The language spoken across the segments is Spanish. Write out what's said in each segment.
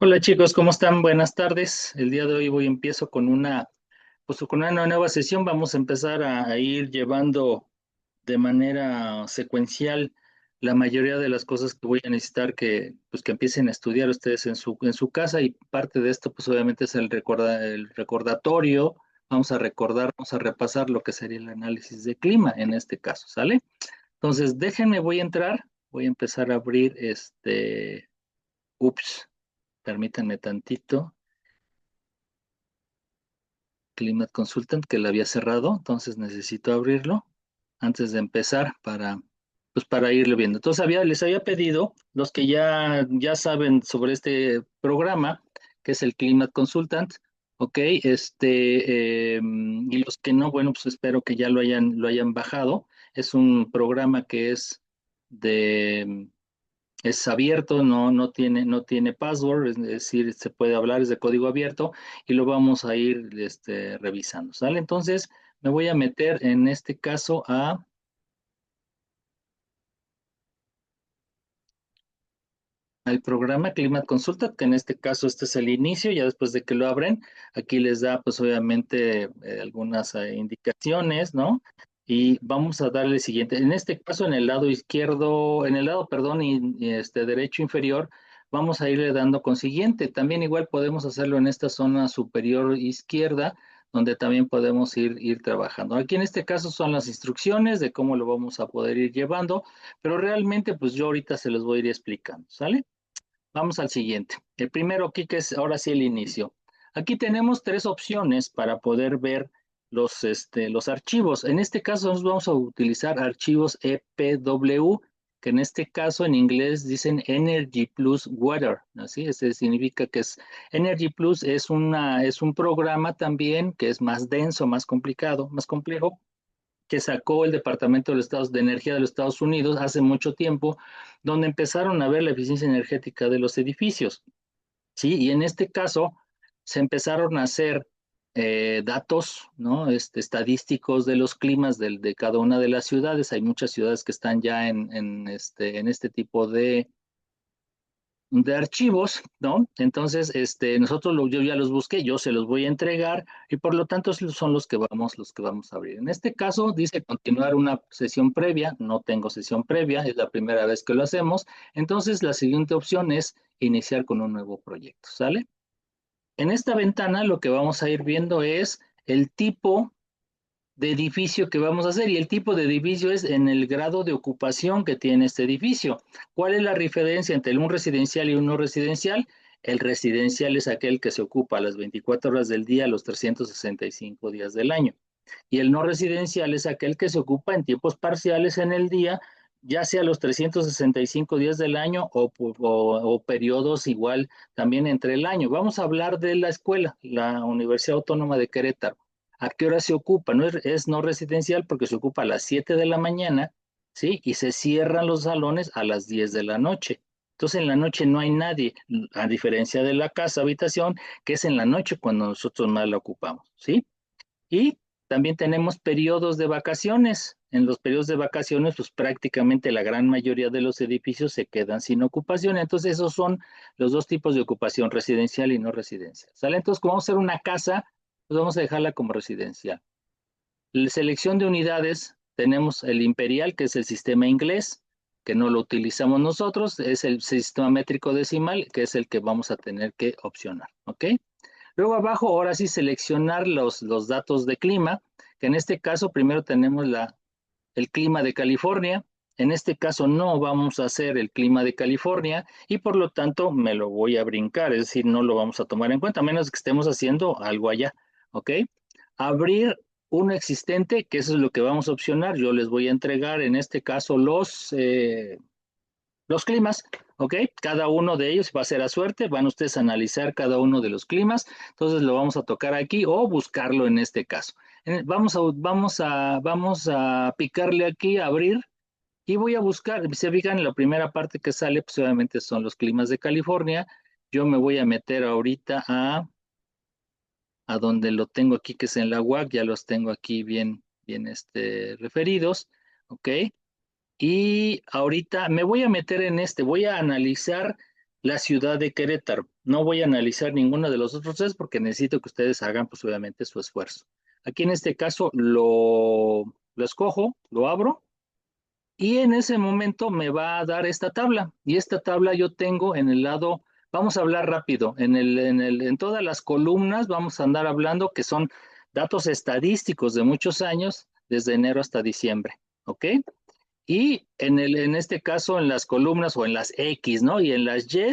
Hola chicos, ¿cómo están? Buenas tardes. El día de hoy empiezo con con una nueva sesión. Vamos a empezar a ir llevando de manera secuencial la mayoría de las cosas que voy a necesitar que empiecen a estudiar ustedes en su casa, y parte de esto pues obviamente es el recordatorio. Vamos a recordar, vamos a repasar lo que sería el análisis de clima en este caso, ¿sale? Entonces, déjenme, voy a empezar a abrir ups, permítanme tantito. Climate Consultant, que lo había cerrado, entonces necesito abrirlo antes de empezar para irlo viendo. Entonces les había pedido, los que ya saben sobre este programa, que es el Climate Consultant, ok, y los que no, bueno, pues espero que ya lo hayan bajado. Es un programa que es abierto, no tiene password, es decir, se puede hablar, es de código abierto, y lo vamos a ir revisando, ¿sale? Entonces, me voy a meter en este caso al programa Climate Consulta, que en este caso este es el inicio. Ya después de que lo abren, aquí les da pues obviamente algunas indicaciones, ¿no? Y vamos a darle siguiente. En este caso, en el lado izquierdo, en el lado, perdón, y derecho inferior, vamos a irle dando con siguiente. También igual podemos hacerlo en esta zona superior izquierda, donde también podemos ir trabajando. Aquí en este caso son las instrucciones de cómo lo vamos a poder ir llevando, pero realmente pues yo ahorita se los voy a ir explicando, ¿sale? Vamos al siguiente. El primero aquí, que es ahora sí el inicio. Aquí tenemos tres opciones para poder ver los archivos. En este caso nos vamos a utilizar archivos EPW, que en este caso en inglés dicen Energy Plus Water. Así, ese significa que es Energy Plus, es un programa también que es más denso, más complicado, más complejo, que sacó el Departamento de Energía de los Estados Unidos hace mucho tiempo, donde empezaron a ver la eficiencia energética de los edificios, ¿sí? Y en este caso se empezaron a hacer datos, ¿no? Estadísticos de los climas de cada una de las ciudades. Hay muchas ciudades que están ya en este tipo de archivos, ¿no? Entonces, nosotros yo ya los busqué, yo se los voy a entregar, y por lo tanto son los que vamos a abrir. En este caso dice continuar una sesión previa. No tengo sesión previa, es la primera vez que lo hacemos. Entonces la siguiente opción es iniciar con un nuevo proyecto, ¿sale? En esta ventana lo que vamos a ir viendo es el tipo de edificio que vamos a hacer, y el tipo de edificio es en el grado de ocupación que tiene este edificio. ¿Cuál es la diferencia entre un residencial y un no residencial? El residencial es aquel que se ocupa las 24 horas del día, los 365 días del año. Y el no residencial es aquel que se ocupa en tiempos parciales en el día, ya sea los 365 días del año o periodos igual también entre el año. Vamos a hablar de la escuela, la Universidad Autónoma de Querétaro. ¿A qué hora se ocupa? No es no residencial porque se ocupa a las 7 de la mañana, ¿sí? Y se cierran los salones a las 10 de la noche. Entonces en la noche no hay nadie, a diferencia de la casa habitación, que es en la noche cuando nosotros más la ocupamos, ¿sí? Y también tenemos periodos de vacaciones. En los periodos de vacaciones, pues prácticamente la gran mayoría de los edificios se quedan sin ocupación. Entonces, esos son los dos tipos de ocupación, residencial y no residencial. ¿Sale? Entonces, como vamos a hacer una casa, pues vamos a dejarla como residencial. La selección de unidades, tenemos el imperial, que es el sistema inglés, que no lo utilizamos nosotros, es el sistema métrico decimal, que es el que vamos a tener que opcionar, ¿ok? Luego abajo, ahora sí, seleccionar los datos de clima, que en este caso primero tenemos el clima de California. En este caso no vamos a hacer el clima de California, y por lo tanto me lo voy a brincar, es decir, no lo vamos a tomar en cuenta, a menos que estemos haciendo algo allá, ¿ok? Abrir uno existente, que eso es lo que vamos a opcionar. Yo les voy a entregar en este caso los climas, ¿ok? Cada uno de ellos va a ser a suerte, van ustedes a analizar cada uno de los climas, entonces lo vamos a tocar aquí o buscarlo en este caso. Vamos a picarle aquí, a abrir, y voy a buscar. Se fijan en la primera parte que sale, pues obviamente son los climas de California. Yo me voy a meter ahorita a donde lo tengo aquí, que es en la UAC. Ya los tengo aquí bien, bien referidos, ¿ok? Y ahorita me voy a meter voy a analizar la ciudad de Querétaro. No voy a analizar ninguno de los otros tres porque necesito que ustedes hagan, pues obviamente, su esfuerzo. Aquí en este caso lo escojo, lo abro y en ese momento me va a dar esta tabla. Y esta tabla yo tengo en el lado, vamos a hablar rápido, en todas las columnas vamos a andar hablando que son datos estadísticos de muchos años, desde enero hasta diciembre. ¿Ok? Y en este caso, en las columnas o en las X, ¿no? Y en las Y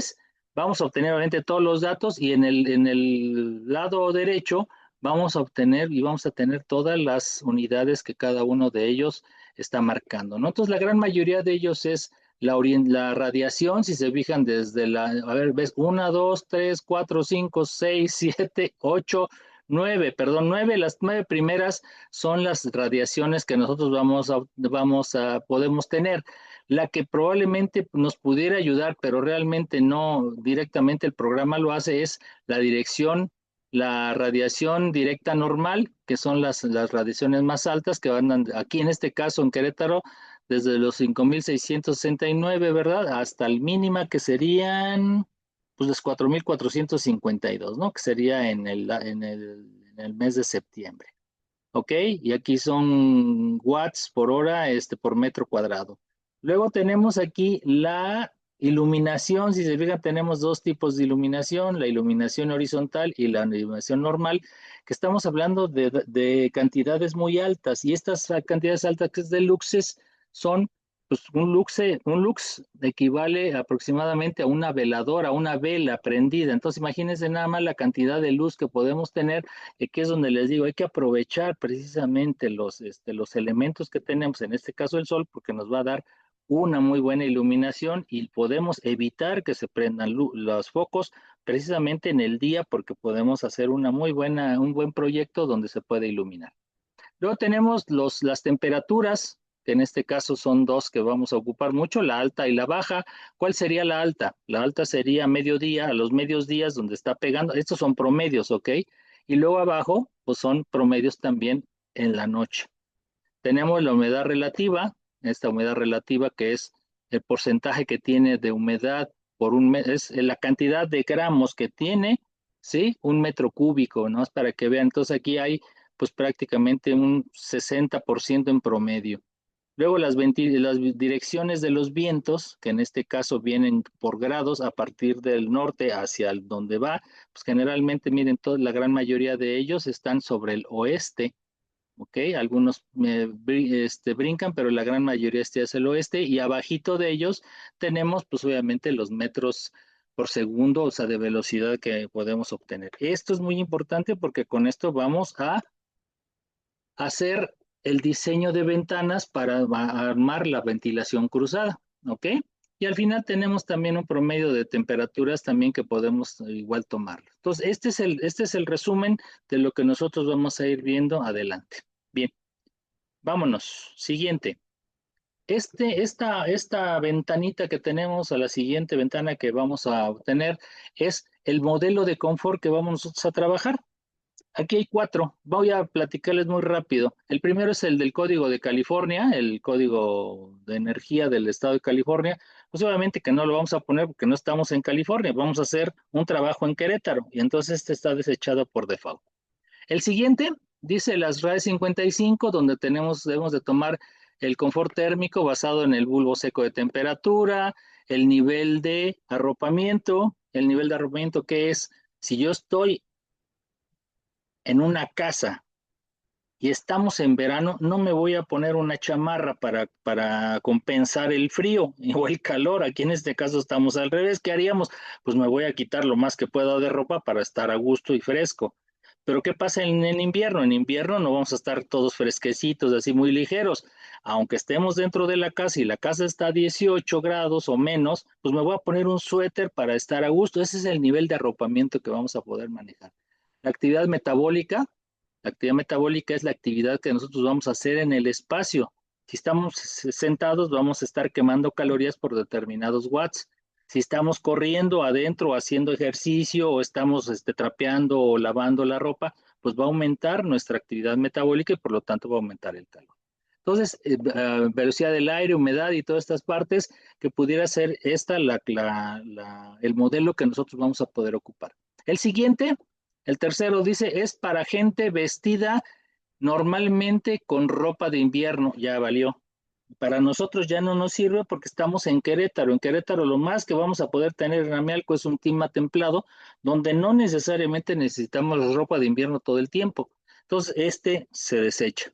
vamos a obtener obviamente todos los datos y en el lado derecho vamos a obtener y vamos a tener todas las unidades que cada uno de ellos está marcando, ¿no? Entonces, la gran mayoría de ellos es la radiación, si se fijan desde a ver, ves, 1, 2, 3, 4, 5, 6, 7, 8, 9, perdón, 9, las 9 primeras son las radiaciones que nosotros podemos tener. La que probablemente nos pudiera ayudar, pero realmente no directamente el programa lo hace, es la radiación directa normal, que son las radiaciones más altas, que van aquí en este caso en Querétaro, desde los 5.669, ¿verdad? Hasta el mínima que serían pues los 4.452, ¿no? Que sería en el mes de septiembre. ¿Ok? Y aquí son watts por hora, por metro cuadrado. Luego tenemos aquí la iluminación. Si se fijan, tenemos dos tipos de iluminación, la iluminación horizontal y la iluminación normal, que estamos hablando de cantidades muy altas. Y estas cantidades altas que es de luxes son, pues un lux equivale aproximadamente a una veladora, a una vela prendida. Entonces, imagínense nada más la cantidad de luz que podemos tener, que es donde les digo, hay que aprovechar precisamente los elementos que tenemos, en este caso el sol, porque nos va a dar una muy buena iluminación y podemos evitar que se prendan los focos precisamente en el día porque podemos hacer un buen proyecto donde se puede iluminar. Luego tenemos las temperaturas, que en este caso son dos que vamos a ocupar mucho, la alta y la baja. ¿Cuál sería la alta? La alta sería a mediodía, a los medios días donde está pegando. Estos son promedios, ¿ok? Y luego abajo, pues son promedios también en la noche. Tenemos la humedad relativa, esta humedad relativa que es el porcentaje que tiene de humedad por un mes, es la cantidad de gramos que tiene, ¿sí? Un metro cúbico, ¿no? Es para que vean. Entonces aquí hay pues prácticamente un 60% en promedio. Luego las direcciones de los vientos, que en este caso vienen por grados a partir del norte hacia donde va, pues generalmente, miren, la gran mayoría de ellos están sobre el oeste. ¿Ok? Algunos brincan, pero la gran mayoría está hacia el oeste y abajito de ellos tenemos pues obviamente los metros por segundo, o sea, de velocidad que podemos obtener. Esto es muy importante porque con esto vamos a hacer el diseño de ventanas para armar la ventilación cruzada, ¿ok? Y al final tenemos también un promedio de temperaturas también que podemos igual tomar. Entonces, este es el resumen de lo que nosotros vamos a ir viendo adelante. Bien. Vámonos. Siguiente. Esta ventanita que tenemos, a la siguiente ventana que vamos a obtener, es el modelo de confort que vamos nosotros a trabajar. Aquí hay cuatro. Voy a platicarles muy rápido. El primero es el del Código de California, el Código de Energía del Estado de California. Pues obviamente que no lo vamos a poner porque no estamos en California. Vamos a hacer un trabajo en Querétaro y entonces este está desechado por default. El siguiente dice las RAE 55, donde debemos de tomar el confort térmico basado en el bulbo seco de temperatura, el nivel de arropamiento que es, si yo estoy en una casa y estamos en verano, no me voy a poner una chamarra para compensar el frío o el calor. Aquí en este caso estamos al revés. ¿Qué haríamos? Pues me voy a quitar lo más que pueda de ropa para estar a gusto y fresco. Pero ¿qué pasa en invierno? En invierno no vamos a estar todos fresquecitos, así muy ligeros. Aunque estemos dentro de la casa y la casa está a 18 grados o menos, pues me voy a poner un suéter para estar a gusto. Ese es el nivel de arropamiento que vamos a poder manejar. La actividad metabólica, la actividad metabólica es la actividad que nosotros vamos a hacer en el espacio. Si estamos sentados, vamos a estar quemando calorías por determinados watts. Si estamos corriendo adentro, haciendo ejercicio, o estamos trapeando o lavando la ropa, pues va a aumentar nuestra actividad metabólica y por lo tanto va a aumentar el calor. Entonces, velocidad del aire, humedad y todas estas partes que pudiera ser esta el modelo que nosotros vamos a poder ocupar. El siguiente, el tercero dice, es para gente vestida normalmente con ropa de invierno. Ya valió. Para nosotros ya no nos sirve porque estamos en Querétaro. En Querétaro lo más que vamos a poder tener en Amealco es un clima templado, donde no necesariamente necesitamos ropa de invierno todo el tiempo. Entonces, este se desecha.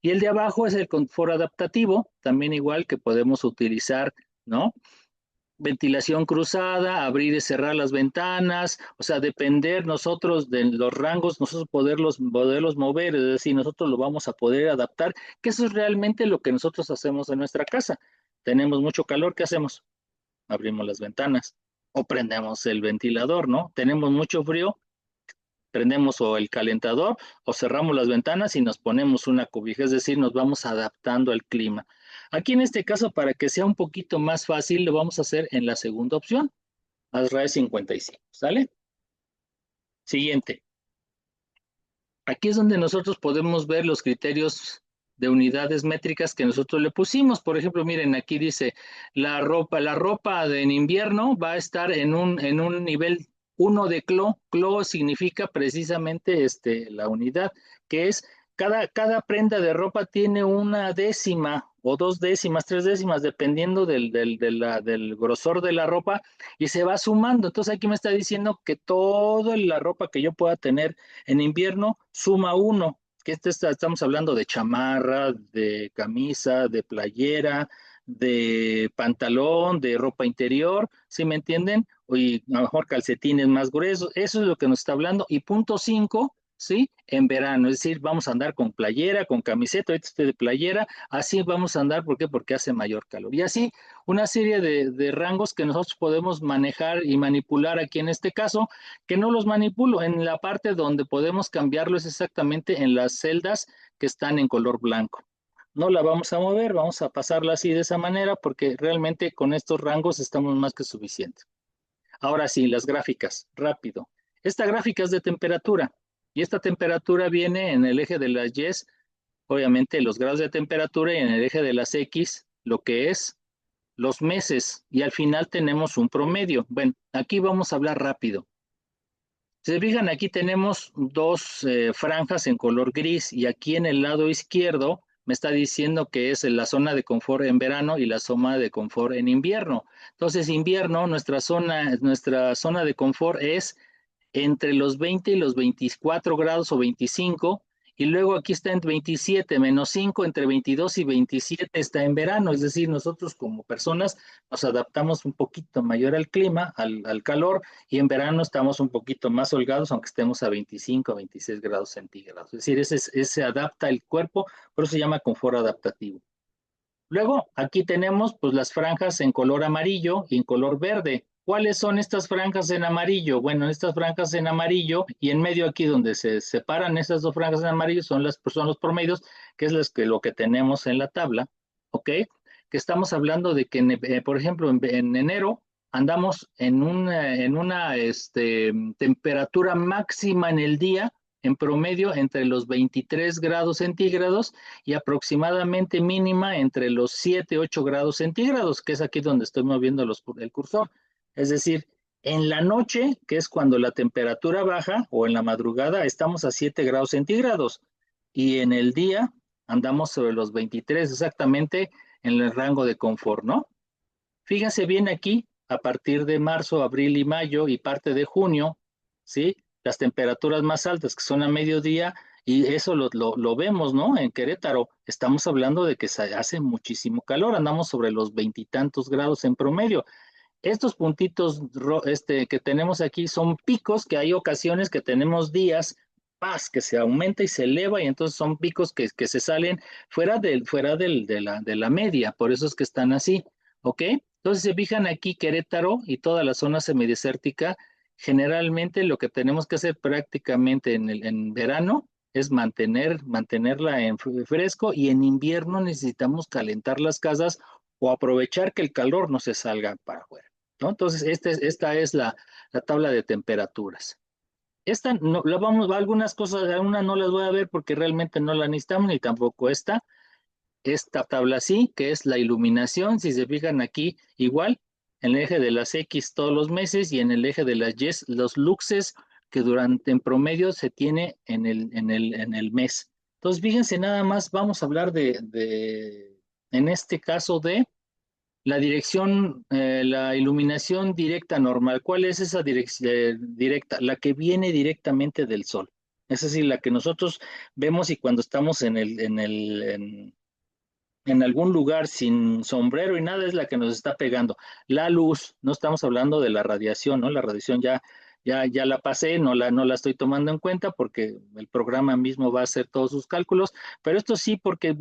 Y el de abajo es el confort adaptativo, también igual que podemos utilizar, ¿no? Ventilación cruzada, abrir y cerrar las ventanas, o sea, depender nosotros de los rangos, nosotros poderlos mover, es decir, nosotros lo vamos a poder adaptar, que eso es realmente lo que nosotros hacemos en nuestra casa. Tenemos mucho calor, ¿qué hacemos? Abrimos las ventanas o prendemos el ventilador, ¿no? Tenemos mucho frío, prendemos o el calentador o cerramos las ventanas y nos ponemos una cobija, es decir, nos vamos adaptando al clima. Aquí en este caso, para que sea un poquito más fácil, lo vamos a hacer en la segunda opción, ASRAE 55, ¿sale? Siguiente. Aquí es donde nosotros podemos ver los criterios de unidades métricas que nosotros le pusimos. Por ejemplo, miren, aquí dice la ropa de en invierno va a estar en un nivel 1 de CLO. CLO significa precisamente la unidad, que es cada prenda de ropa tiene una décima o dos décimas, tres décimas, dependiendo del grosor de la ropa, y se va sumando. Entonces aquí me está diciendo que toda la ropa que yo pueda tener en invierno suma uno, que estamos hablando de chamarra, de camisa, de playera, de pantalón, de ropa interior, ¿sí me entienden? Y a lo mejor calcetines más gruesos, eso es lo que nos está hablando. Y punto 5, ¿sí? En verano, es decir, vamos a andar con playera, con camiseta, ahorita estoy de playera, así vamos a andar, ¿por qué? Porque hace mayor calor. Y así una serie de rangos que nosotros podemos manejar y manipular aquí en este caso, que no los manipulo. En la parte donde podemos cambiarlo es exactamente en las celdas que están en color blanco. No la vamos a mover, vamos a pasarla así de esa manera porque realmente con estos rangos estamos más que suficientes. Ahora sí, las gráficas, rápido. Esta gráfica es de temperatura y esta temperatura viene en el eje de las Y, obviamente los grados de temperatura, y en el eje de las X, lo que es los meses, y al final tenemos un promedio. Bueno, aquí vamos a hablar rápido. Si se fijan, aquí tenemos dos franjas en color gris y aquí en el lado izquierdo me está diciendo que es la zona de confort en verano y la zona de confort en invierno. Entonces, invierno, nuestra zona de confort es entre los 20 y los 24 grados o 25, y luego aquí está en 27 menos 5, entre 22 y 27 está en verano, es decir, nosotros como personas nos adaptamos un poquito mayor al clima, al calor, y en verano estamos un poquito más holgados, aunque estemos a 25 o 26 grados centígrados. Es decir, ese adapta el cuerpo, por eso se llama confort adaptativo. Luego, aquí tenemos pues las franjas en color amarillo y en color verde. ¿Cuáles son estas franjas en amarillo? Bueno, estas franjas en amarillo y en medio aquí donde se separan estas dos franjas en amarillo son los promedios, que es lo que tenemos en la tabla, ¿ok? Que estamos hablando de que, por ejemplo, en enero andamos en una temperatura máxima en el día, en promedio, entre los 23 grados centígrados y aproximadamente mínima entre los 7 8 grados centígrados, que es aquí donde estoy moviendo el cursor. Es decir, en la noche, que es cuando la temperatura baja, o en la madrugada, estamos a 7 grados centígrados. Y en el día andamos sobre los 23, exactamente en el rango de confort, ¿no? Fíjense bien aquí, a partir de marzo, abril y mayo y parte de junio, ¿sí? Las temperaturas más altas que son a mediodía, y eso lo vemos, ¿no? En Querétaro estamos hablando de que se hace muchísimo calor, andamos sobre los veintitantos grados en promedio. Estos puntitos que tenemos aquí son picos, que hay ocasiones que tenemos días, paz, que se aumenta y se eleva, y entonces son picos que se salen de la media, por eso es que están así, ¿ok? Entonces se fijan aquí Querétaro y toda la zona semidesértica, generalmente lo que tenemos que hacer prácticamente en verano es mantenerla en fresco, y en invierno necesitamos calentar las casas o aprovechar que el calor no se salga para afuera, ¿no? Entonces, esta es la tabla de temperaturas. Esta, no, algunas cosas, algunas no las voy a ver porque realmente no la necesitamos, ni tampoco esta. esta tabla así, que es la iluminación. Si se fijan aquí, igual, en el eje de las X todos los meses y en el eje de las Y, los luxes que durante en promedio se tiene en el mes. Entonces, fíjense nada más, vamos a hablar en este caso de la dirección, la iluminación directa normal. ¿Cuál es esa dirección directa? La que viene directamente del sol. Es decir, la que nosotros vemos y cuando estamos en algún lugar sin sombrero y nada es la que nos está pegando. La luz, no estamos hablando de la radiación, ¿no? La radiación ya la pasé, no la estoy tomando en cuenta porque el programa mismo va a hacer todos sus cálculos, pero esto sí porque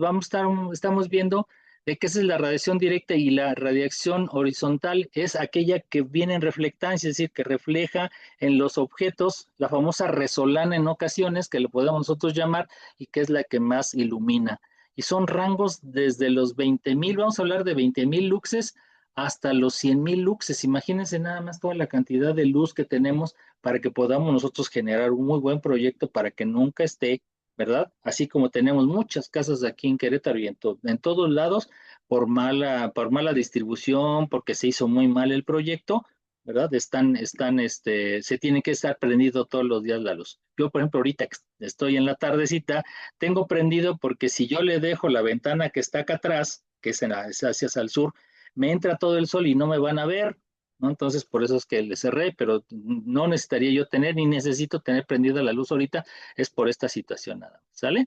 estamos viendo de que esa es la radiación directa y la radiación horizontal es aquella que viene en reflectancia, es decir, que refleja en los objetos la famosa resolana en ocasiones, que le podemos nosotros llamar, y que es la que más ilumina y son rangos desde los 20,000, vamos a hablar de 20,000 luxes hasta los 100,000 luxes. Imagínense nada más toda la cantidad de luz que tenemos para que podamos nosotros generar un muy buen proyecto para que nunca esté, ¿verdad? Así como tenemos muchas casas aquí en Querétaro y en todos lados por mala distribución, porque se hizo muy mal el proyecto, ¿verdad? Se tiene que estar prendido todos los días la luz. Yo, por ejemplo, ahorita que estoy en la tardecita, tengo prendido porque si yo le dejo la ventana que está acá atrás, que es hacia el sur, me entra todo el sol y no me van a ver, ¿no? Entonces, por eso es que le cerré, pero no necesitaría yo tener, ni necesito tener prendida la luz ahorita, es por esta situación nada más, ¿sale?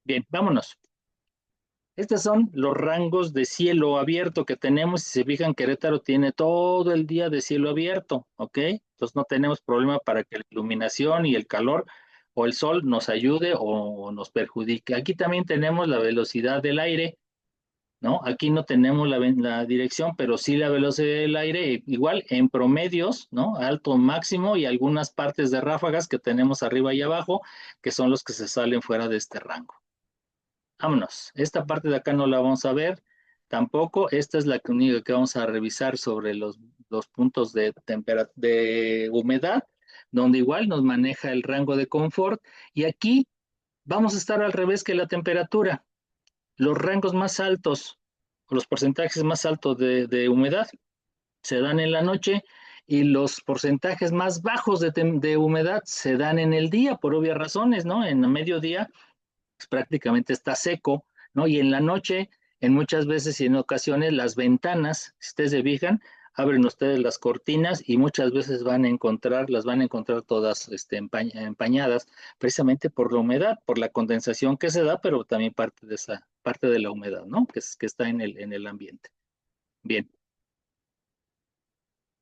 Bien, vámonos. Estos son los rangos de cielo abierto que tenemos. Si se fijan, Querétaro tiene todo el día de cielo abierto, ¿ok? Entonces no tenemos problema para que la iluminación y el calor o el sol nos ayude o nos perjudique. Aquí también tenemos la velocidad del aire, ¿no? Aquí no tenemos la dirección, pero sí la velocidad del aire, igual en promedios, ¿no? Alto, máximo y algunas partes de ráfagas que tenemos arriba y abajo, que son los que se salen fuera de este rango. Vámonos. Esta parte de acá no la vamos a ver tampoco. Esta es la única que vamos a revisar sobre los puntos de humedad, donde igual nos maneja el rango de confort. Y aquí vamos a estar al revés que la temperatura. Los rangos más altos, o los porcentajes más altos de humedad, se dan en la noche y los porcentajes más bajos de humedad se dan en el día, por obvias razones, ¿no? En el mediodía pues, prácticamente está seco, ¿no? Y en la noche, en muchas veces y en ocasiones, las ventanas, si ustedes se fijan, abren ustedes las cortinas y muchas veces las van a encontrar todas empañadas, precisamente por la humedad, por la condensación que se da, pero también parte de esa, parte de la humedad, ¿no? Que está en el ambiente. Bien.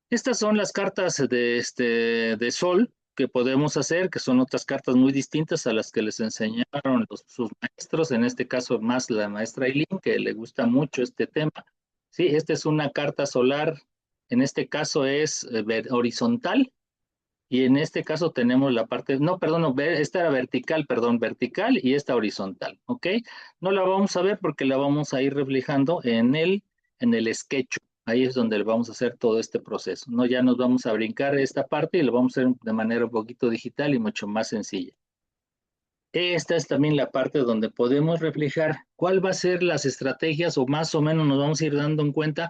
Estas son las cartas de sol que podemos hacer, que son otras cartas muy distintas a las que les enseñaron sus maestros, en este caso más la maestra Eileen, que le gusta mucho este tema. Sí, esta es una carta solar, en este caso es horizontal, y en este caso tenemos la parte, no, perdón, no, esta era vertical, perdón, vertical y esta horizontal, ¿ok? No la vamos a ver porque la vamos a ir reflejando en el sketch. Ahí es donde vamos a hacer todo este proceso, ¿no? Ya nos vamos a brincar esta parte y lo vamos a hacer de manera un poquito digital y mucho más sencilla. Esta es también la parte donde podemos reflejar cuál va a ser las estrategias o más o menos nos vamos a ir dando en cuenta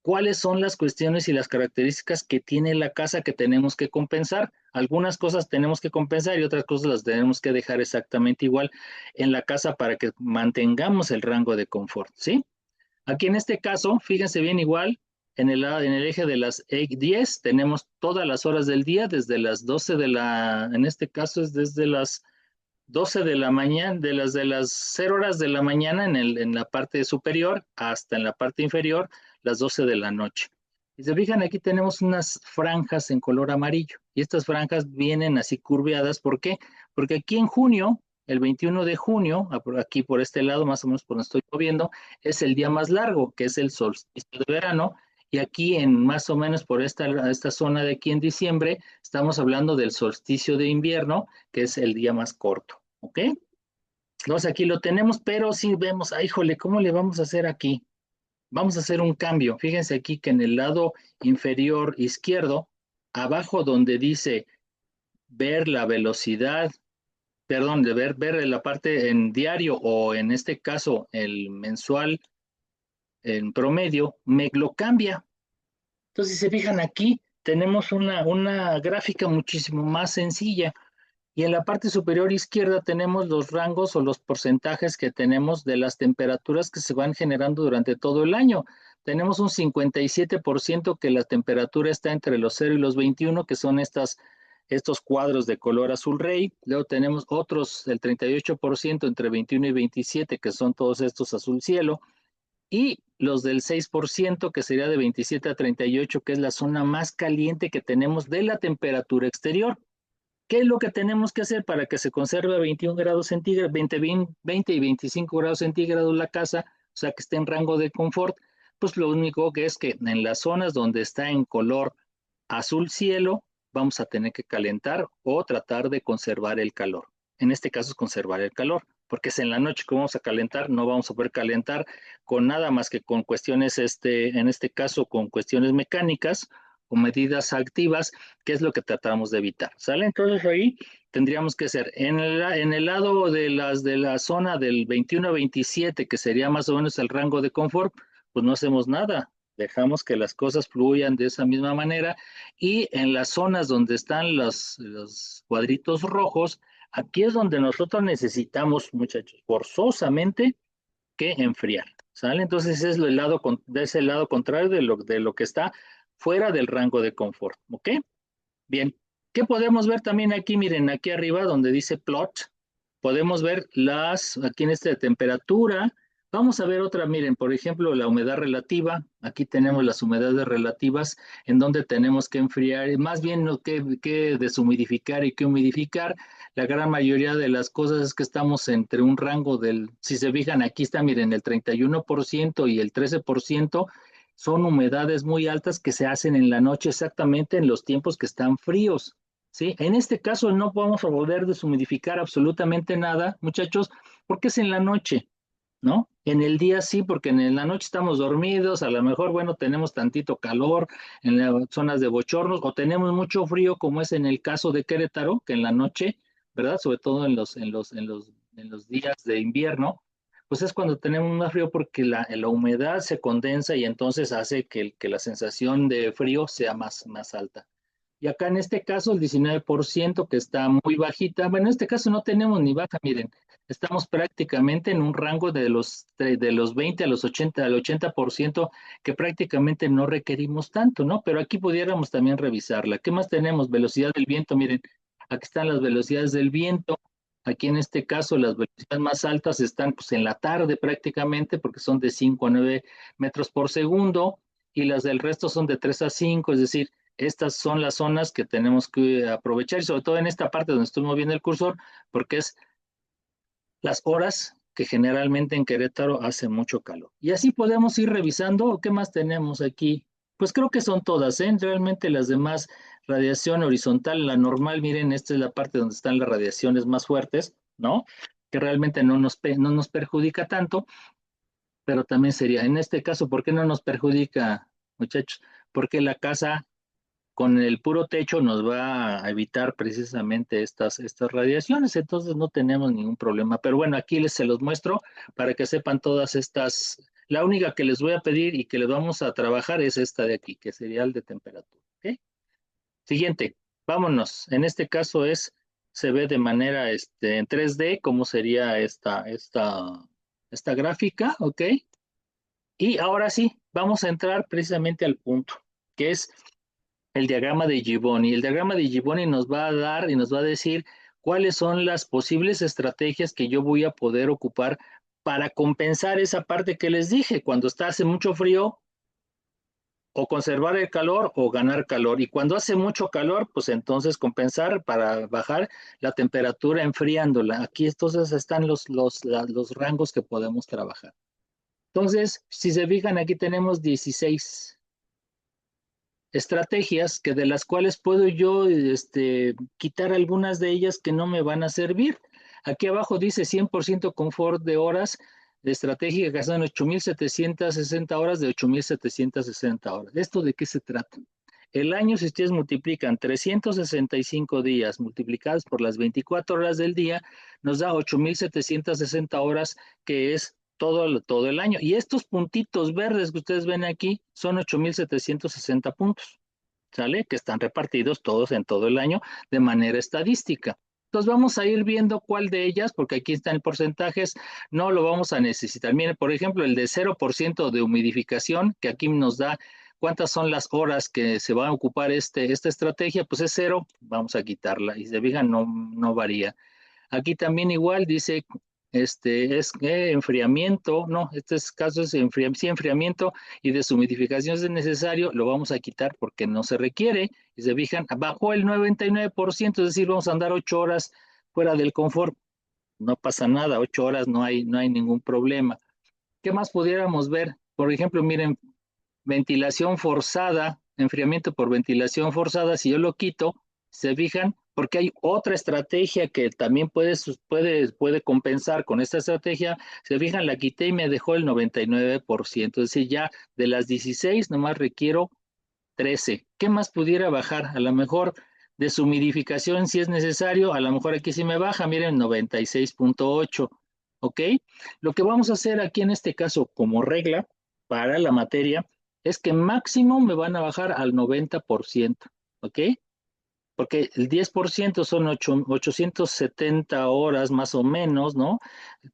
cuáles son las cuestiones y las características que tiene la casa que tenemos que compensar. Algunas cosas tenemos que compensar y otras cosas las tenemos que dejar exactamente igual en la casa para que mantengamos el rango de confort, ¿sí? Aquí en este caso, fíjense bien igual, en el eje de las 10 tenemos todas las horas del día, desde las 12 en este caso es desde las 12 de la mañana, de las 0 horas de la mañana en la parte superior hasta en la parte inferior, las 12 de la noche. Y se fijan, aquí tenemos unas franjas en color amarillo. Y estas franjas vienen así curveadas. ¿Por qué? Porque aquí en junio, el 21 de junio, aquí por este lado, más o menos por donde estoy viendo, es el día más largo, que es el solsticio de verano. Y aquí en más o menos por esta zona de aquí en diciembre, estamos hablando del solsticio de invierno, que es el día más corto. ¿Ok? Entonces aquí lo tenemos, pero si vemos, ay, híjole, ¿cómo le vamos a hacer aquí? Vamos a hacer un cambio. Fíjense aquí que en el lado inferior izquierdo, abajo donde dice ver la velocidad perdón, de ver la parte en diario o en este caso el mensual en promedio, me lo cambia. Entonces, si se fijan aquí, tenemos una gráfica muchísimo más sencilla. Y en la parte superior izquierda tenemos los rangos o los porcentajes que tenemos de las temperaturas que se van generando durante todo el año. Tenemos un 57% que la temperatura está entre los 0 y los 21, que son estos cuadros de color azul rey. Luego tenemos otros, el 38% entre 21 y 27, que son todos estos azul cielo. Y los del 6%, que sería de 27 a 38, que es la zona más caliente que tenemos de la temperatura exterior. ¿Qué es lo que tenemos que hacer para que se conserve a 21 grados centígrados, 20 y 25 grados centígrados la casa, o sea, que esté en rango de confort? Pues lo único que es que en las zonas donde está en color azul cielo, vamos a tener que calentar o tratar de conservar el calor. En este caso es conservar el calor, porque es en la noche que vamos a calentar, no vamos a poder calentar con nada más que con cuestiones, en este caso, con cuestiones mecánicas o medidas activas, que es lo que tratamos de evitar. ¿Sale? Entonces ahí tendríamos que ser en el lado de la zona del 21 a 27, que sería más o menos el rango de confort, pues no hacemos nada, dejamos que las cosas fluyan de esa misma manera. Y en las zonas donde están los cuadritos rojos, aquí es donde nosotros necesitamos, muchachos, forzosamente que enfriar. ¿Sale? Entonces es el lado, de ese lado contrario de lo que está fuera del rango de confort. ¿Ok? Bien. ¿Qué podemos ver también aquí? Miren, aquí arriba donde dice plot, podemos ver aquí en esta temperatura. Vamos a ver otra, miren, por ejemplo, la humedad relativa. Aquí tenemos las humedades relativas en donde tenemos que enfriar, más bien no que deshumidificar y que humidificar. La gran mayoría de las cosas es que estamos entre un rango si se fijan, aquí está, miren, el 31% y el 13% son humedades muy altas que se hacen en la noche exactamente en los tiempos que están fríos. ¿Sí? En este caso no vamos a poder deshumidificar absolutamente nada, muchachos, porque es en la noche, ¿no? En el día sí, porque en la noche estamos dormidos, a lo mejor, bueno, tenemos tantito calor en las zonas de bochornos, o tenemos mucho frío, como es en el caso de Querétaro, que en la noche, ¿verdad? Sobre todo en los días de invierno, pues es cuando tenemos más frío porque la humedad se condensa y entonces hace que la sensación de frío sea más alta. Y acá en este caso el 19% que está muy bajita, bueno, en este caso no tenemos ni baja, miren, estamos prácticamente en un rango de los 20 a los 80, al 80% que prácticamente no requerimos tanto, ¿no? Pero aquí pudiéramos también revisarla. ¿Qué más tenemos? Velocidad del viento, miren, aquí están las velocidades del viento. Aquí en este caso las velocidades más altas están pues en la tarde prácticamente porque son de 5 a 9 metros por segundo y las del resto son de 3 a 5, es decir, estas son las zonas que tenemos que aprovechar y sobre todo en esta parte donde estoy moviendo el cursor, porque es las horas que generalmente en Querétaro hace mucho calor. Y así podemos ir revisando. ¿Qué más tenemos aquí? Pues creo que son todas, ¿eh? Realmente las demás, radiación horizontal, la normal, miren, esta es la parte donde están las radiaciones más fuertes, ¿no? Que realmente no nos perjudica tanto, pero también sería, en este caso, ¿por qué no nos perjudica, muchachos? Porque la casa con el puro techo nos va a evitar precisamente estas radiaciones, entonces no tenemos ningún problema. Pero bueno, aquí se los muestro para que sepan todas estas. La única que les voy a pedir y que les vamos a trabajar es esta de aquí, que sería el de temperatura. ¿Ok? Siguiente, vámonos. En este caso se ve de manera en 3D cómo sería esta gráfica, ¿ok? Y ahora sí, vamos a entrar precisamente al punto, que es el diagrama de Gibboni. El diagrama de Gibboni nos va a dar y nos va a decir cuáles son las posibles estrategias que yo voy a poder ocupar para compensar esa parte que les dije, cuando hace mucho frío, o conservar el calor o ganar calor. Y cuando hace mucho calor, pues entonces compensar para bajar la temperatura enfriándola. Aquí entonces están los rangos que podemos trabajar. Entonces, si se fijan, aquí tenemos 16 estrategias que de las cuales puedo yo quitar algunas de ellas que no me van a servir. Aquí abajo dice 100% confort de horas de estrategia que son 8.760 horas de 8.760 horas. ¿Esto de qué se trata? El año, si ustedes multiplican 365 días multiplicados por las 24 horas del día, nos da 8,760 horas, que es todo el año. Y estos puntitos verdes que ustedes ven aquí son 8,760 puntos, ¿sale? Que están repartidos todos en todo el año de manera estadística. Entonces vamos a ir viendo cuál de ellas, porque aquí están en porcentajes, no lo vamos a necesitar. Miren, por ejemplo, el de 0% de humidificación, que aquí nos da cuántas son las horas que se va a ocupar esta estrategia, pues es cero, vamos a quitarla. Y se fijan, no varía. Aquí también igual dice, es enfriamiento, no, caso es sí, enfriamiento y deshumidificación es necesario, lo vamos a quitar porque no se requiere. Y se fijan, bajó el 99%, es decir, vamos a andar 8 horas fuera del confort. No pasa nada, 8 horas no hay ningún problema. ¿Qué más pudiéramos ver? Por ejemplo, miren, ventilación forzada, enfriamiento por ventilación forzada, si yo lo quito, se fijan, porque hay otra estrategia que también puede compensar con esta estrategia, se fijan, la quité y me dejó el 99%, es decir, ya de las 16 nomás requiero 13. ¿Qué más pudiera bajar? A lo mejor deshumidificación si es necesario, a lo mejor aquí sí me baja, miren, 96,8, ¿ok? Lo que vamos a hacer aquí en este caso como regla para la materia es que máximo me van a bajar al 90%, ¿ok? Porque el 10% son 870 horas más o menos, ¿no?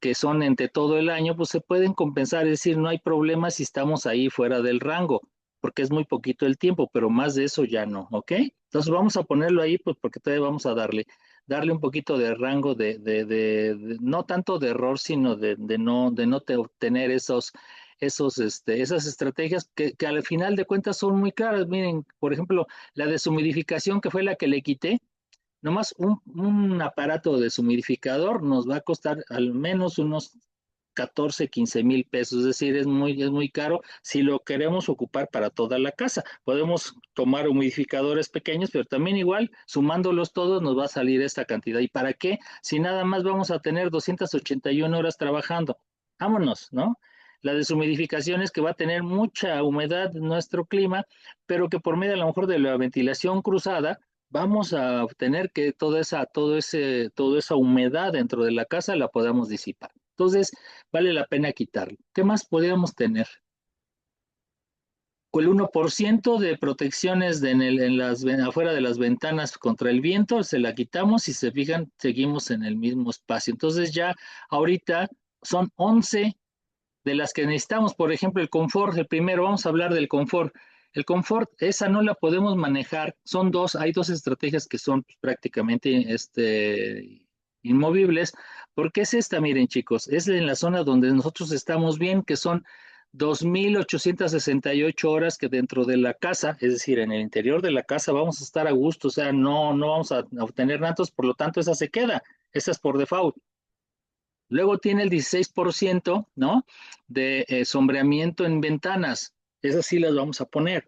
Que son entre todo el año, pues se pueden compensar, es decir, no hay problema si estamos ahí fuera del rango, porque es muy poquito el tiempo, pero más de eso ya no, ¿ok? Entonces vamos a ponerlo ahí, pues porque todavía vamos a darle un poquito de rango no tanto de error, sino de no obtener esas estrategias que al final de cuentas son muy claras. Miren, por ejemplo, la deshumidificación, que fue la que le quité, nomás un aparato de deshumidificador nos va a costar al menos unos 14,000, 15,000 pesos, es decir, es muy caro si lo queremos ocupar para toda la casa. Podemos tomar humidificadores pequeños, pero también igual, sumándolos todos, nos va a salir esta cantidad. ¿Y para qué? Si nada más vamos a tener 281 horas trabajando. Vámonos, ¿no? La deshumidificación es que va a tener mucha humedad en nuestro clima, pero que por medio a lo mejor de la ventilación cruzada, vamos a obtener que toda esa humedad dentro de la casa la podamos disipar. Entonces, vale la pena quitarlo. ¿Qué más podríamos tener? Con el 1% de protecciones afuera de las ventanas contra el viento, se la quitamos y se fijan, seguimos en el mismo espacio. Entonces ya ahorita son 11 de las que necesitamos. Por ejemplo, el confort, el primero, vamos a hablar del confort. El confort, esa no la podemos manejar. Hay dos estrategias que son prácticamente inmovibles. Porque es esta, miren chicos, es en la zona donde nosotros estamos bien, que son 2,868 horas que dentro de la casa, es decir, en el interior de la casa vamos a estar a gusto, o sea, no vamos a obtener datos, por lo tanto esa se queda, esa es por default. Luego tiene el 16%, ¿no? De sombreamiento en ventanas. Esas sí las vamos a poner.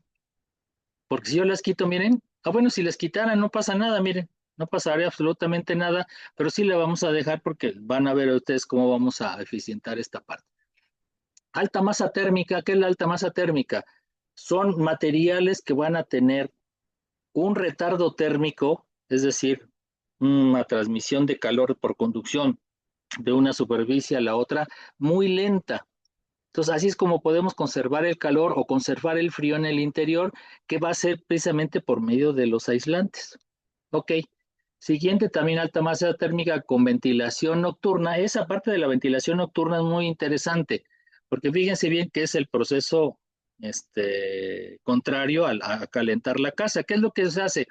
Porque si yo las quito, miren, bueno, si las quitaran no pasa nada, miren, no pasaría absolutamente nada, pero sí la vamos a dejar porque van a ver ustedes cómo vamos a eficientar esta parte. Alta masa térmica, ¿qué es la alta masa térmica? Son materiales que van a tener un retardo térmico, es decir, una transmisión de calor por conducción de una superficie a la otra muy lenta. Entonces, así es como podemos conservar el calor o conservar el frío en el interior, que va a ser precisamente por medio de los aislantes. Ok. Siguiente, también alta masa térmica con ventilación nocturna. Esa parte de la ventilación nocturna es muy interesante, porque fíjense bien que es el proceso contrario a calentar la casa. ¿Qué es lo que se hace?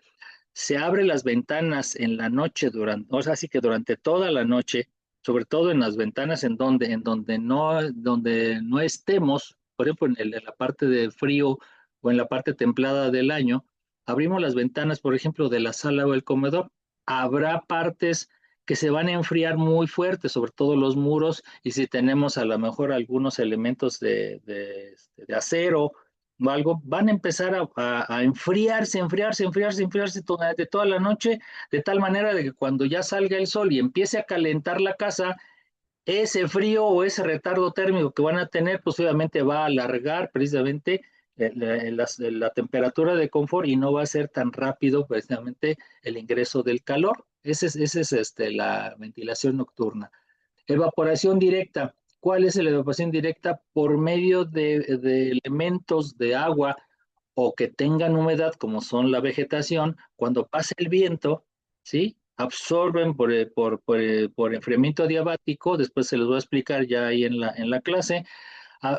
Se abre las ventanas en la noche o sea, así que durante toda la noche, sobre todo en las ventanas donde no estemos, por ejemplo, en la parte de frío o en la parte templada del año, abrimos las ventanas, por ejemplo, de la sala o el comedor. Habrá partes que se van a enfriar muy fuerte, sobre todo los muros, y si tenemos a lo mejor algunos elementos de acero o algo, van a empezar a enfriarse durante toda la noche, de tal manera de que cuando ya salga el sol y empiece a calentar la casa, ese frío o ese retardo térmico que van a tener, pues obviamente va a alargar precisamente la temperatura de confort y no va a ser tan rápido precisamente el ingreso del calor. Esa es la ventilación nocturna. Evaporación directa. ¿Cuál es la evaporación directa? Por medio de elementos de agua o que tengan humedad, como son la vegetación, cuando pasa el viento, ¿sí? Absorben por enfriamiento adiabático, después se los voy a explicar ya ahí en la clase,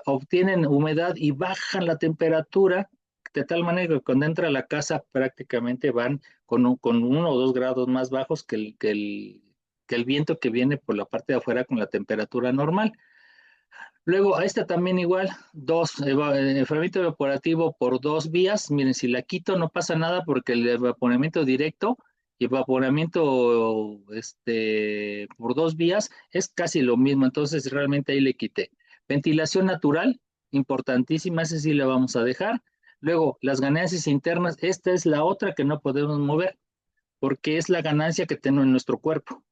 obtienen humedad y bajan la temperatura de tal manera que cuando entra a la casa prácticamente van con 1 o 2 grados más bajos que el viento que viene por la parte de afuera con la temperatura normal. Luego, a esta también igual, enfriamiento evaporativo por 2 vías. Miren, si la quito no pasa nada porque el evaporamiento directo y evaporamiento por 2 vías es casi lo mismo, entonces realmente ahí le quité. Ventilación natural, importantísima, esa sí la vamos a dejar. Luego, las ganancias internas, esta es la otra que no podemos mover porque es la ganancia que tenemos en nuestro cuerpo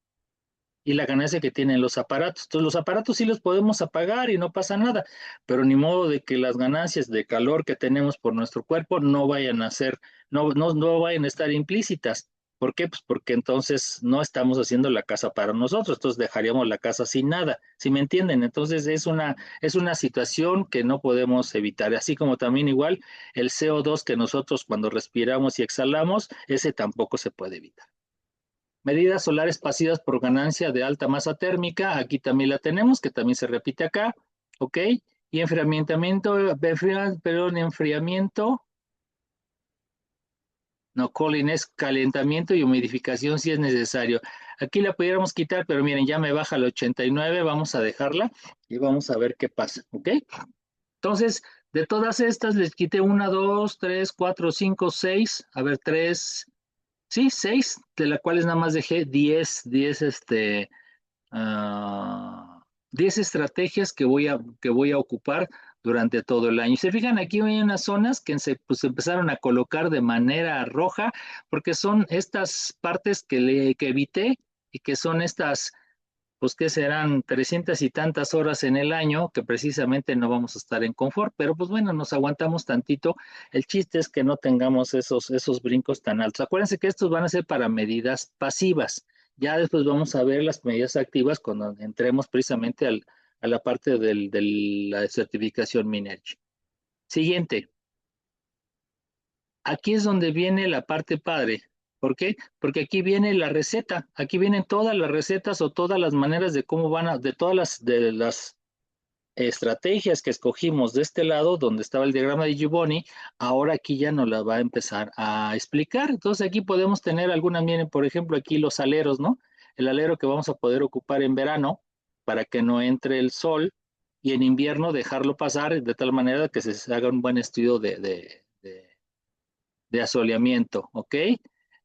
y la ganancia que tienen los aparatos. Entonces, los aparatos sí los podemos apagar y no pasa nada, pero ni modo de que las ganancias de calor que tenemos por nuestro cuerpo no vayan a ser, no vayan a estar implícitas. ¿Por qué? Pues porque entonces no estamos haciendo la casa para nosotros, entonces dejaríamos la casa sin nada, ¿sí me entienden? Entonces es una situación que no podemos evitar, así como también igual el CO2 que nosotros cuando respiramos y exhalamos, ese tampoco se puede evitar. Medidas solares pasivas por ganancia de alta masa térmica, aquí también la tenemos, que también se repite acá, ¿ok? Y enfriamiento, no, cooling es calentamiento y humidificación si es necesario. Aquí la pudiéramos quitar, pero miren, ya me baja el 89, vamos a dejarla y vamos a ver qué pasa, ¿ok? Entonces, de todas estas les quité 1, 2, 3, 4, 5, 6, a ver, 3, sí, 6, de las cuales nada más dejé 10, 10 estrategias que voy a ocupar durante todo el año. Y se fijan, aquí hay unas zonas que pues, empezaron a colocar de manera roja, porque son estas partes que evité y que son estas, pues que serán 300 y tantas horas en el año, que precisamente no vamos a estar en confort, pero pues bueno, nos aguantamos tantito. El chiste es que no tengamos esos brincos tan altos. Acuérdense que estos van a ser para medidas pasivas. Ya después vamos a ver las medidas activas cuando entremos precisamente a la parte de la certificación Minergy. Siguiente. Aquí es donde viene la parte padre. ¿Por qué? Porque aquí viene la receta, aquí vienen todas las recetas o todas las maneras de cómo de todas las estrategias que escogimos de este lado, donde estaba el diagrama de Gibboni, ahora aquí ya nos la va a empezar a explicar. Entonces aquí podemos tener algunas, miren, por ejemplo, aquí los aleros, ¿no? El alero que vamos a poder ocupar en verano para que no entre el sol y en invierno dejarlo pasar de tal manera que se haga un buen estudio de asoleamiento, ¿ok?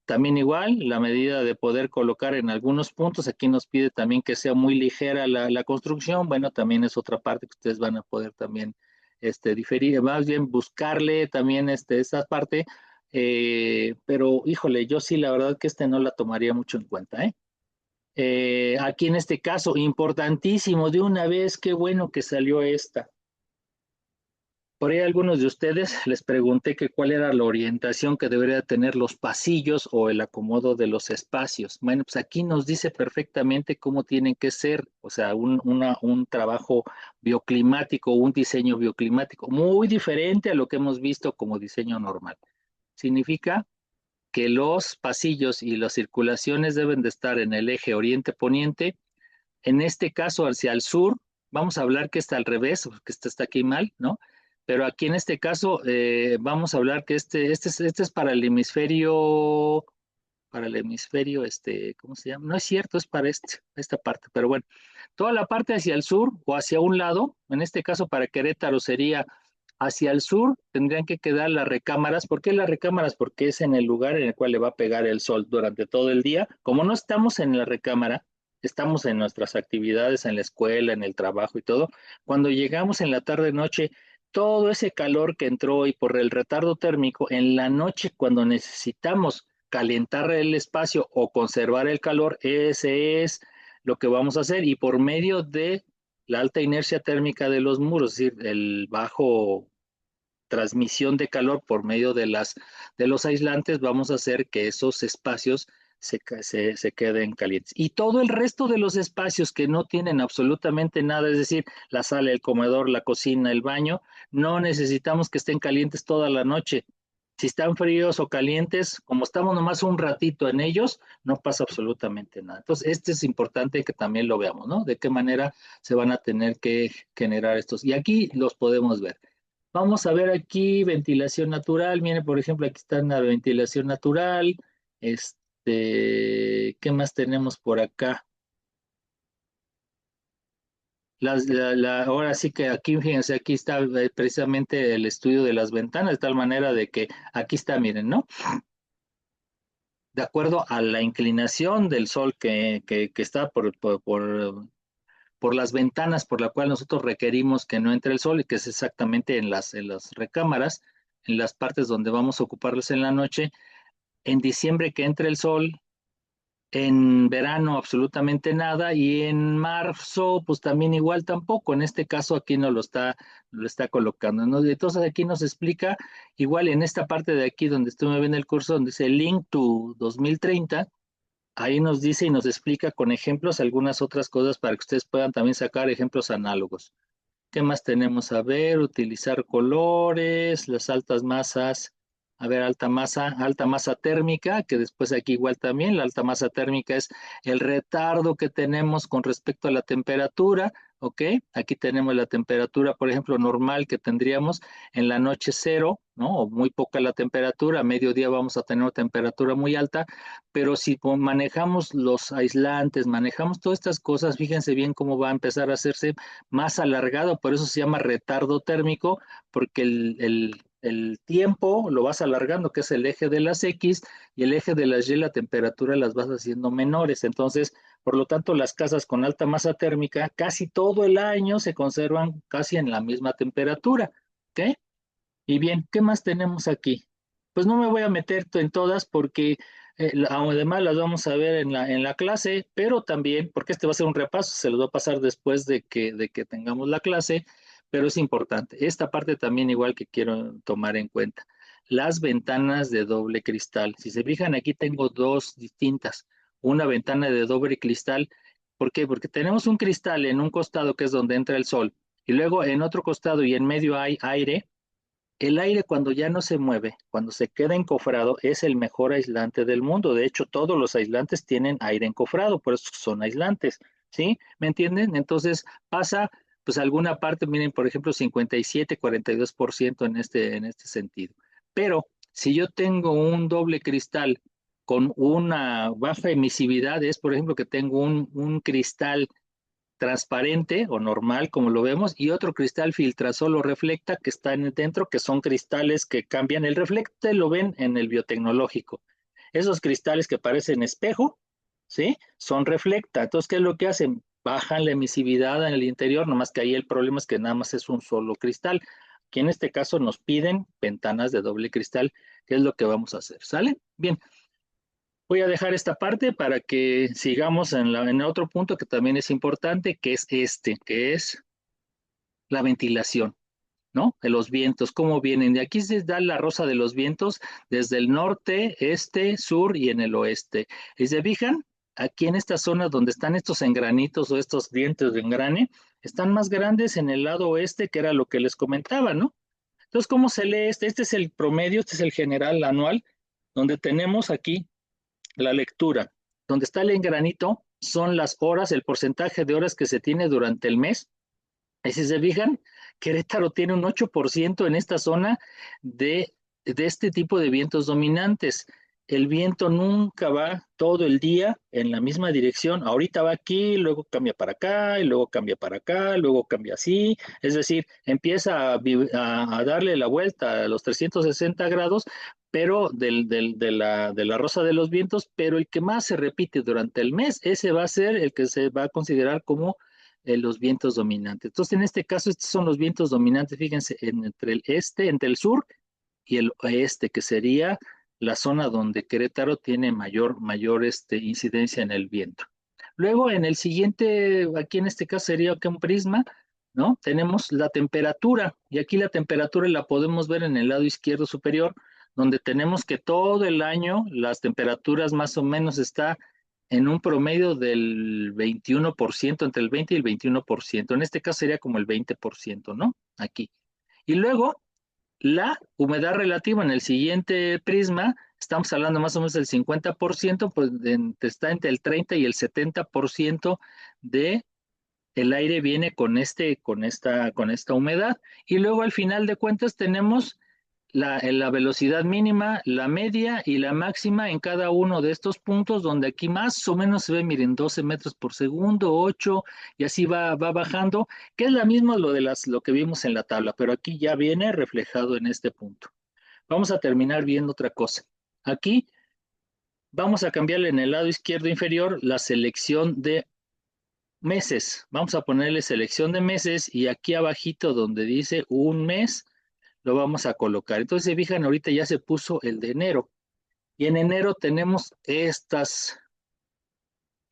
También igual, la medida de poder colocar en algunos puntos, aquí nos pide también que sea muy ligera la construcción, bueno, también es otra parte que ustedes van a poder también diferir, más bien buscarle también esta parte, pero híjole, yo sí la verdad que no la tomaría mucho en cuenta, ¿eh? Aquí en este caso, importantísimo, de una vez, qué bueno que salió esta. Por ahí a algunos de ustedes les pregunté que cuál era la orientación que debería tener los pasillos o el acomodo de los espacios. Bueno, pues aquí nos dice perfectamente cómo tienen que ser, o sea, un trabajo bioclimático, un diseño bioclimático, muy diferente a lo que hemos visto como diseño normal. Significa que los pasillos y las circulaciones deben de estar en el eje oriente-poniente, en este caso hacia el sur. Vamos a hablar que está al revés, porque este está aquí mal, ¿no? Pero aquí en este caso vamos a hablar que este es para el hemisferio, ¿cómo se llama? No es cierto, es para esta parte, pero bueno, toda la parte hacia el sur o hacia un lado, en este caso para Querétaro sería hacia el sur, tendrían que quedar las recámaras. ¿Por qué las recámaras? Porque es en el lugar en el cual le va a pegar el sol durante todo el día. Como no estamos en la recámara, estamos en nuestras actividades, en la escuela, en el trabajo y todo, cuando llegamos en la tarde-noche, todo ese calor que entró y por el retardo térmico, en la noche cuando necesitamos calentar el espacio o conservar el calor, ese es lo que vamos a hacer y por medio de la alta inercia térmica de los muros, es decir, el bajo transmisión de calor por medio de los aislantes, vamos a hacer que esos espacios se queden calientes. Y todo el resto de los espacios que no tienen absolutamente nada, es decir, la sala, el comedor, la cocina, el baño, no necesitamos que estén calientes toda la noche. Si están fríos o calientes, como estamos nomás un ratito en ellos, no pasa absolutamente nada. Entonces, este es importante que también lo veamos, ¿no? De qué manera se van a tener que generar estos. Y aquí los podemos ver. Vamos a ver aquí ventilación natural. Miren, por ejemplo, aquí está la ventilación natural. ¿Qué más tenemos por acá? Ahora sí que aquí, fíjense, aquí está precisamente el estudio de las ventanas, de tal manera de que aquí está, miren, ¿no? De acuerdo a la inclinación del sol que está por las ventanas por la cual nosotros requerimos que no entre el sol y que es exactamente en las recámaras, en las partes donde vamos a ocuparlas en la noche. En diciembre que entre el sol, en verano absolutamente nada y en marzo pues también igual tampoco. En este caso aquí no lo está colocando, ¿no? Entonces aquí nos explica igual en esta parte de aquí donde estuve viendo el curso donde dice Link to 2030. Ahí nos dice y nos explica con ejemplos algunas otras cosas para que ustedes puedan también sacar ejemplos análogos. ¿Qué más tenemos? A ver, utilizar colores, las altas masas. A ver, alta masa térmica, que después aquí igual también, la alta masa térmica es el retardo que tenemos con respecto a la temperatura, ¿ok? Aquí tenemos la temperatura, por ejemplo, normal que tendríamos en la noche cero, ¿no? O muy poca la temperatura, a mediodía vamos a tener una temperatura muy alta, pero si manejamos los aislantes, manejamos todas estas cosas, fíjense bien cómo va a empezar a hacerse más alargado, por eso se llama retardo térmico, porque el tiempo lo vas alargando, que es el eje de las X, y el eje de las Y, la temperatura las vas haciendo menores. Entonces, por lo tanto, las casas con alta masa térmica casi todo el año se conservan casi en la misma temperatura. ¿Ok? Y bien, ¿qué más tenemos aquí? Pues no me voy a meter en todas porque además las vamos a ver en en la clase, pero también, porque este va a ser un repaso, se los va a pasar después de que tengamos la clase, pero es importante. Esta parte también igual que quiero tomar en cuenta. Las ventanas de doble cristal. Si se fijan, aquí tengo dos distintas. Una ventana de doble cristal. ¿Por qué? Porque tenemos un cristal en un costado que es donde entra el sol y luego en otro costado y en medio hay aire. El aire cuando ya no se mueve, cuando se queda encofrado, es el mejor aislante del mundo. De hecho, todos los aislantes tienen aire encofrado, por eso son aislantes, ¿sí? ¿Me entienden? Entonces pasa, pues alguna parte, miren, por ejemplo, 57, 42% en este sentido. Pero si yo tengo un doble cristal con una baja emisividad, es por ejemplo que tengo un cristal transparente o normal, como lo vemos, y otro cristal filtrasol o reflecta que está dentro, que son cristales que cambian. El reflecte lo ven en el biotecnológico. Esos cristales que parecen espejo, ¿sí? Son reflecta. Entonces, ¿qué es lo que hacen? Bajan la emisividad en el interior, nomás que ahí el problema es que nada más es un solo cristal. Aquí en este caso nos piden ventanas de doble cristal, que es lo que vamos a hacer. ¿Sale? Bien, voy a dejar esta parte para que sigamos en otro punto que también es importante, que es que es la ventilación, ¿no? De los vientos, cómo vienen. De aquí se da la rosa de los vientos desde el norte, este, sur y en el oeste. Y se fijan, aquí en esta zona donde están estos engranitos o estos dientes de engrane, están más grandes en el lado oeste, que era lo que les comentaba, ¿no? Entonces, ¿cómo se lee este? Este es el promedio, este es el general anual, donde tenemos aquí la lectura. Donde está el engranito son las horas, el porcentaje de horas que se tiene durante el mes. Y si se fijan, Querétaro tiene un 8% en esta zona de este tipo de vientos dominantes. El viento nunca va todo el día en la misma dirección. Ahorita va aquí, luego cambia para acá, y luego cambia para acá, luego cambia así. Es decir, empieza a darle la vuelta a los 360 grados, pero de la rosa de los vientos, pero el que más se repite durante el mes, ese va a ser el que se va a considerar como los vientos dominantes. Entonces, en este caso, estos son los vientos dominantes, fíjense, entre el este, entre el sur y el oeste, que sería la zona donde Querétaro tiene mayor incidencia en el viento. Luego, en el siguiente, aquí en este caso sería que un prisma, ¿no? Tenemos la temperatura, y aquí la temperatura la podemos ver en el lado izquierdo superior, donde tenemos que todo el año las temperaturas más o menos está en un promedio del 21%, entre el 20 y el 21%. En este caso sería como el 20%, ¿no? Aquí. Y luego la humedad relativa en el siguiente prisma, estamos hablando más o menos del 50%, pues está entre el 30 y el 70% de el aire viene con esta humedad. Y luego al final de cuentas tenemos la velocidad mínima, la media y la máxima en cada uno de estos puntos, donde aquí más o menos se ve, miren, 12 metros por segundo, 8, y así va bajando, que es la misma lo que vimos en la tabla, pero aquí ya viene reflejado en este punto. Vamos a terminar viendo otra cosa. Aquí vamos a cambiarle en el lado izquierdo inferior la selección de meses. Vamos a ponerle selección de meses y aquí abajito donde dice un mes, lo vamos a colocar. Entonces, se fijan, ahorita ya se puso el de enero. Y en enero tenemos que estas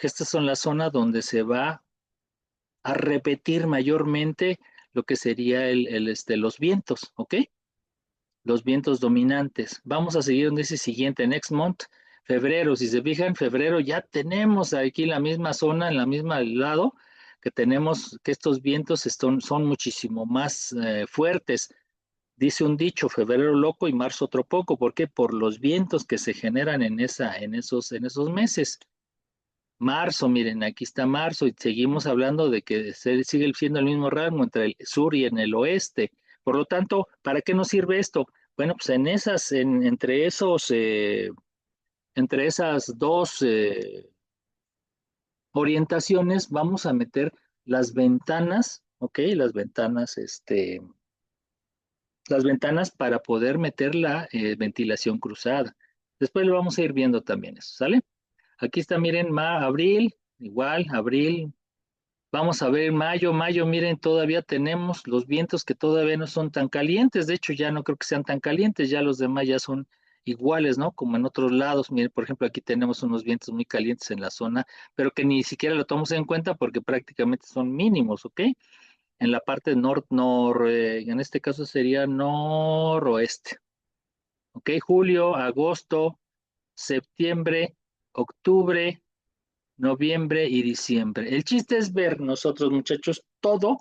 son las zonas donde se va a repetir mayormente lo que sería los vientos, ¿ok? Los vientos dominantes. Vamos a seguir donde dice siguiente, next month, febrero. Si se fijan, febrero ya tenemos aquí la misma zona, en la misma lado, que tenemos que estos vientos son muchísimo más fuertes. Dice un dicho, febrero loco y marzo otro poco. ¿Por qué? Por los vientos que se generan en esos meses. Marzo, miren, aquí está marzo y seguimos hablando de que sigue siendo el mismo rango entre el sur y en el oeste. Por lo tanto, ¿para qué nos sirve esto? Bueno, pues entre esas dos orientaciones vamos a meter las ventanas, ¿ok? Las ventanas para poder meter la ventilación cruzada. Después lo vamos a ir viendo también eso, ¿sale? Aquí está, miren, abril, igual, abril. Vamos a ver mayo, miren, todavía tenemos los vientos que todavía no son tan calientes. De hecho, ya no creo que sean tan calientes, ya los demás ya son iguales, ¿no? Como en otros lados. Miren, por ejemplo, aquí tenemos unos vientos muy calientes en la zona, pero que ni siquiera lo tomamos en cuenta porque prácticamente son mínimos, ¿ok? En la parte en este caso sería noroeste. ¿Ok? Julio, agosto, septiembre, octubre, noviembre y diciembre. El chiste es ver nosotros, muchachos, todo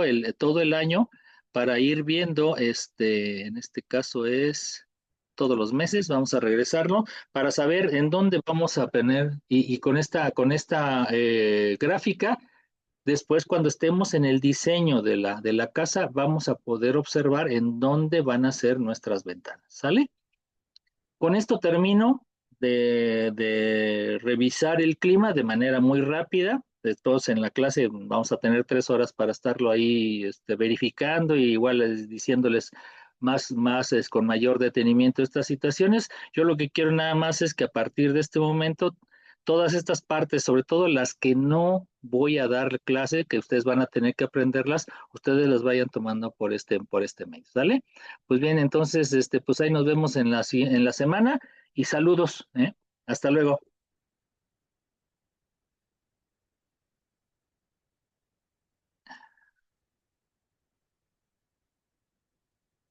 el año para ir viendo, en este caso es todos los meses, vamos a regresarlo para saber en dónde vamos a poner y con esta gráfica. Después, cuando estemos en el diseño de la casa, vamos a poder observar en dónde van a ser nuestras ventanas. ¿Sale? Con esto termino de revisar el clima de manera muy rápida. De todos en la clase vamos a tener 3 horas para estarlo ahí verificando y igual diciéndoles con mayor detenimiento estas situaciones. Yo lo que quiero nada más es que a partir de este momento, todas estas partes, sobre todo las que no voy a dar clase, que ustedes van a tener que aprenderlas, ustedes las vayan tomando por este medio, ¿sale? Pues bien, entonces, pues ahí nos vemos en la semana y saludos, ¿eh? Hasta luego.